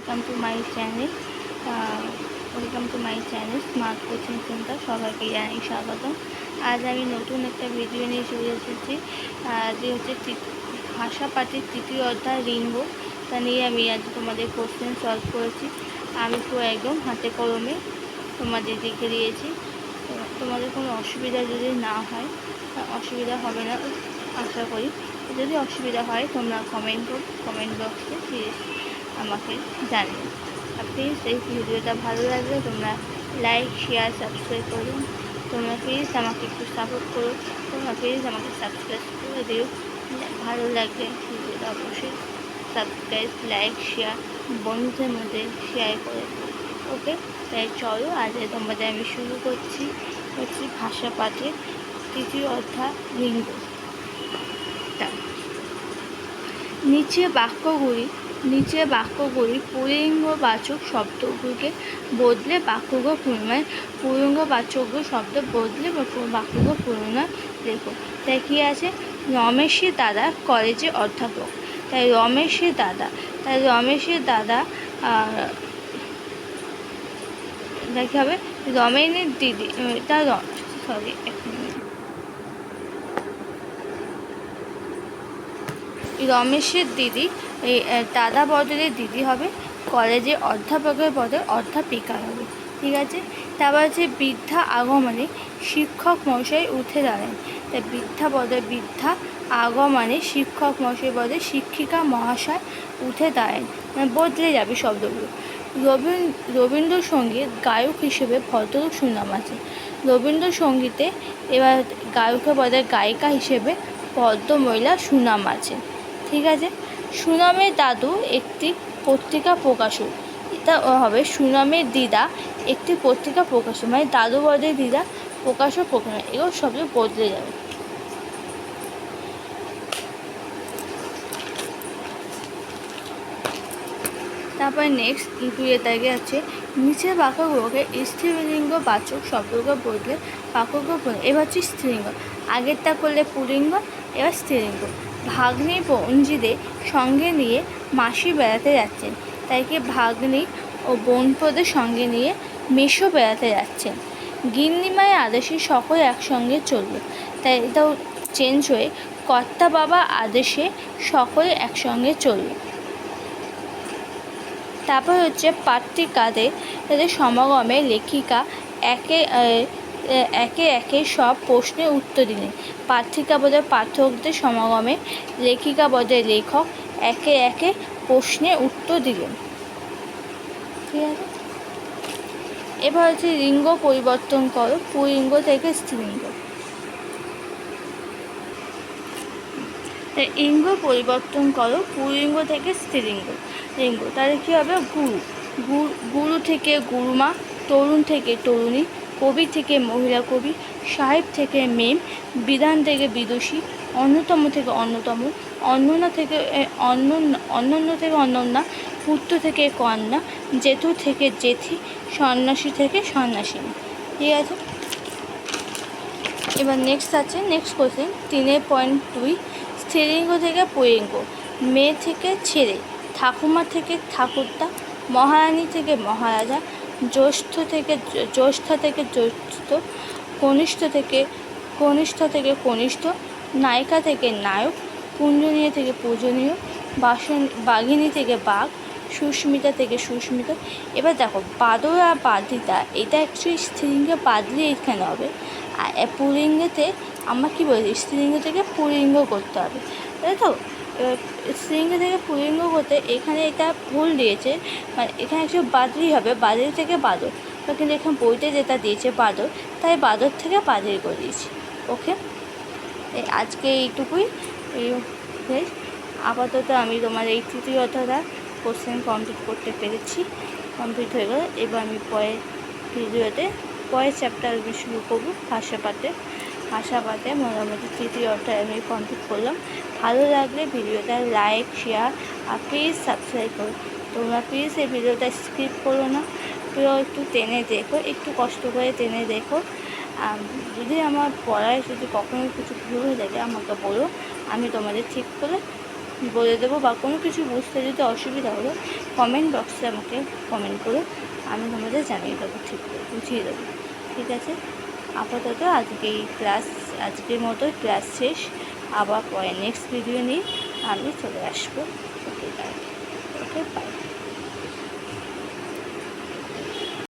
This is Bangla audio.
Welcome to my channel smart coaching centre. সবাইকে জানাই স্বাগতম। আজ আমি নতুন একটা ভিডিও নিয়ে চলে এসেছি, যে হচ্ছে ভাষা পাঠের তৃতীয় অধ্যায় রিঙ্গ। তা নিয়ে আমি আজ তোমাদের কোশ্চেন সলভ করেছি। আমি পুরো একদম হাতে কলমে তোমাদের দেখে দিয়েছি। তোমাদের কোনো অসুবিধা যদি না হয়, অসুবিধা হবে না আশা করি। যদি অসুবিধা হয় তোমরা কমেন্ট বক্সে প্লিজ আমাকে জানিও। আর প্লিজ এই ভিডিওটা ভালো লাগলে তোমরা লাইক, শেয়ার, সাবস্ক্রাইব করুন। তোমরা প্লিজ আমাকে একটু সাপোর্ট করো। তোমরা প্লিজ আমাকে সাবস্ক্রাইব করে দিও। ভালো লাগলে ভিডিওটা অবশ্যই সাবস্ক্রাইব, লাইক, শেয়ার বন্ধুদের মধ্যে শেয়ার করে দিও। ওকে, তাই চলো আজ তোমাদের আমি শুরু করছি ভাষা পাঠের তৃতীয় অধ্যায় লিঙ্গ। নিচে বাক্যগুলি পুল্লিঙ্গবাচক শব্দগুলিকে বদলে বাক্যগুলো পুল্লিঙ্গবাচক শব্দ বদলে বাক্যগুলো পুনরায় লেখো। তাই কী আছে? রমেশের দাদা কলেজে অধ্যাপক। তাই রমেশের দাদা দেখে হবে রমেনের দিদি, রমেশের দিদি, এই দাদা বদলে দিদি হবে, কলেজে অধ্যাপকের বদলে অধ্যাপিকা হবে। ঠিক আছে। তারপর হচ্ছে বৃদ্ধা আগমনে শিক্ষক মশাই উঠে দাঁড়ান। তাই বৃদ্ধা আগমনে শিক্ষক মশাই বদলে শিক্ষিকা মহাশয় উঠে দাঁড়ান, মানে বদলে যাবে শব্দগুলো। রবীন্দ্রসঙ্গীত গায়ক হিসেবে ভদ্রলোক সুনাম আছে। রবীন্দ্রসঙ্গীতে এবার গায়কের বদলে গায়িকা হিসেবে ভদ্রমহিলা সুনাম আছে। ঠিক আছে। সুনামের দাদু একটি পত্রিকা প্রকাশক। এটা হবে সুনামের দিদা একটি পত্রিকা প্রকাশক, মানে দাদু বদলে দিদা প্রকাশক। এগুলো সবই বদলে যাবে। তারপরে নেক্সট দুইয়ে আছে নিচের বাক্যগুলোকে স্ত্রীলিঙ্গ বাচক শব্দকে বদলে বাক্যগুলো। এবার হচ্ছে স্ত্রীলিঙ্গ, আগেরটা করলে পুল্লিঙ্গ, এবার স্ত্রীলিঙ্গ। ভাগ্নি বোনজিদের সঙ্গে নিয়ে মাসি বেড়াতে যাচ্ছেন। তাই কি ভাগ্নি ও বোনপদের সঙ্গে নিয়ে মেসো বেড়াতে যাচ্ছেন। গিন্নিমায়ের আদেশে সকলে একসঙ্গে চলল। তাই এটাও চেঞ্জ হয়ে কর্তা বাবা আদেশে সকলে একসঙ্গে চলল। তারপর হচ্ছে পাঠ্যিকাদের সমাগমে লেখিকা একে একে সব প্রশ্নের উত্তর দিলেন। পাঠ্যিকা বোধে পাঠকদের সমাগমে লেখিকা বোধে লেখক একে একে প্রশ্নের উত্তর দিলেন। ঠিক আছে। এবার হচ্ছে লিঙ্গ পরিবর্তন করো পুল্লিঙ্গ থেকে স্ত্রীলিঙ্গ। লিঙ্গ পরিবর্তন করো পুল্লিঙ্গ থেকে স্ত্রীলিঙ্গ। তাহলে কী হবে? গুরু থেকে গুরুমা, তরুণ থেকে তরুণী, কবি থেকে মহিলা কবি, সাহেব থেকে মেম, বিধান থেকে বিদুষী, অন্যতম থেকে অন্যতম, অনন্য থেকে অনন্যা, পুত্র থেকে কন্যা, জেঠু থেকে জেঠি, সন্ন্যাসী থেকে সন্ন্যাসিনী। ঠিক আছে। এবার নেক্সট কোশ্চেন 3.2 স্ত্রীলিঙ্গ থেকে পুল্লিঙ্গ। মেয়ে থেকে ছেলে, ঠাকুমা থেকে ঠাকুরদা, মহারানী থেকে মহারাজা, জ্যেষ্ঠা থেকে জ্যেষ্ঠ, কনিষ্ঠ থেকে কনিষ্ঠ, নায়িকা থেকে নায়ক, পূজনীয় থেকে পূজনীয়, বাঘিনী থেকে বাঘ, সুস্মিতা থেকে সুস্মিতা। এবার দেখো বাদর আর বাদিতা, এটা অ্যাকচুয়ালি স্ত্রীলিঙ্গে বাদলে এখানে হবে। আর পুল্লিঙ্গেতে আমরা কী বলছি, স্ত্রীলিঙ্গ থেকে পুল্লিঙ্গ করতে হবে, তাই তো? স্ত্রীলিঙ্গ থেকে পুল্লিঙ্গ করতে এখানে এটা ভুল দিয়েছে, মানে এখানে অ্যাকচুয়ালি বাদলি হবে, বাদলি থেকে বাদর, কিন্তু এখানে বইতে যেটা দিয়েছে বাদর, তাই বাদর থেকে বাদলি করে দিয়েছি। ওকে, আজকে এইটুকুই। আপাতত আমি তোমার এই তৃতীয় অধ্যায়টা কোশ্চেন কমপ্লিট হয়ে গেল। এবার আমি পরের ভিডিওতে পরের চ্যাপ্টার আমি শুরু করবো ভাষা পাঠে মোটামুটি তৃতীয় অধ্যায় আমি কমপ্লিট করলাম। ভালো লাগলে ভিডিওটা লাইক, শেয়ার আর প্লিজ সাবস্ক্রাইব করো। তোমরা প্লিজ এই ভিডিওটা স্কিপ করো না, একটু টেনে দেখো, একটু কষ্ট করে টেনে দেখো। যদি আমার পড়ায় যদি কখনো কিছু ভুল হয়ে থাকে আমাকে বলো, আমি তোমাদের ঠিক করে বলে দেবো, বা কোনো কিছু বুঝতে যদি অসুবিধা হলো কমেন্ট বক্সে আমাকে কমেন্ট করো, আমি তোমাদের জানিয়ে দেবো, ঠিক করে বুঝিয়ে দেবো। ঠিক আছে, আপাতত আজকের মতো ক্লাস শেষ। আবার পরে নেক্সট ভিডিও নিয়ে আমি চলে আসবো।